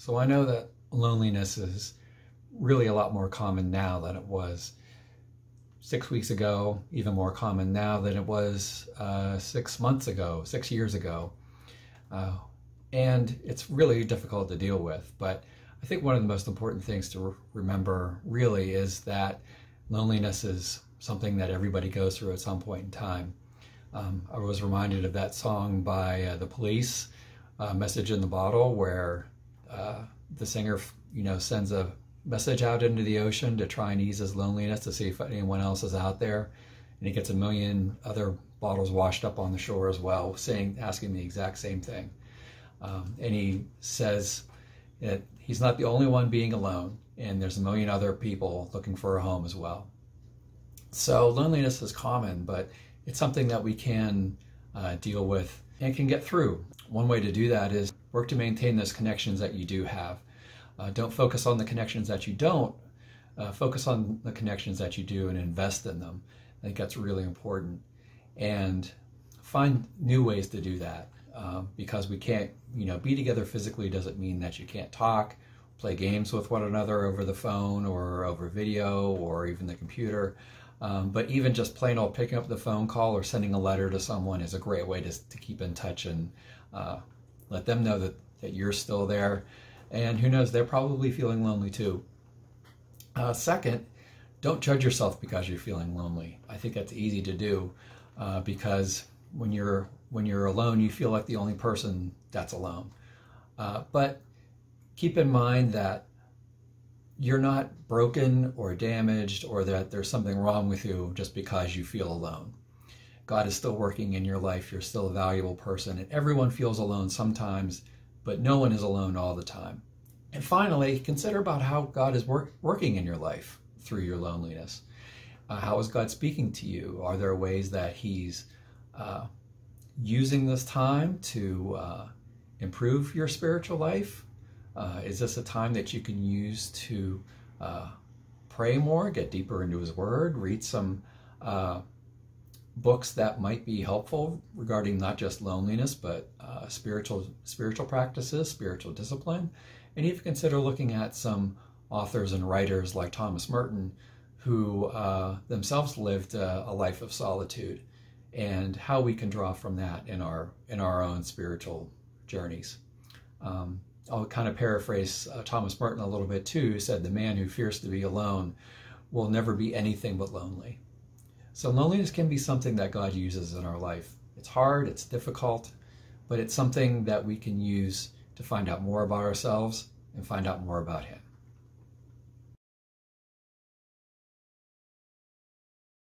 So I know that loneliness is really a lot more common now than it was 6 weeks ago, even more common now than it was 6 months ago, 6 years ago. And it's really difficult to deal with. But I think one of the most important things to remember really is that loneliness is something that everybody goes through at some point in time. I was reminded of that song by The Police, Message in the Bottle, where the singer, sends a message out into the ocean to try and ease his loneliness, to see if anyone else is out there. And he gets a million other bottles washed up on the shore as well, asking the exact same thing. And he says that he's not the only one being alone, and there's a million other people looking for a home as well. So loneliness is common, but it's something that we can deal with and can get through. One way to do that is work to maintain those connections that you do have. Don't focus on the connections that you don't. Focus on the connections that you do and invest in them. I think that's really important. And find new ways to do that, because we can't, be together physically doesn't mean that you can't talk, play games with one another over the phone or over video or even the computer. But even just plain old picking up the phone call or sending a letter to someone is a great way to keep in touch and let them know that you're still there. And who knows, they're probably feeling lonely too. Second, don't judge yourself because you're feeling lonely. I think that's easy to do because when you're alone, you feel like the only person that's alone. But keep in mind that you're not broken or damaged, or that there's something wrong with you just because you feel alone. God is still working in your life. You're still a valuable person, and everyone feels alone sometimes, but no one is alone all the time. And finally, consider about how God is working in your life through your loneliness. How is God speaking to you? Are there ways that He's using this time to improve your spiritual life? Is this a time that you can use to pray more, get deeper into His Word, read some books that might be helpful regarding not just loneliness, but spiritual practices, spiritual discipline, and even consider looking at some authors and writers like Thomas Merton, who themselves lived a life of solitude, and how we can draw from that in our own spiritual journeys. I'll kind of paraphrase Thomas Merton a little bit too, who said, "The man who fears to be alone will never be anything but lonely." So loneliness can be something that God uses in our life. It's hard, it's difficult, but it's something that we can use to find out more about ourselves and find out more about Him.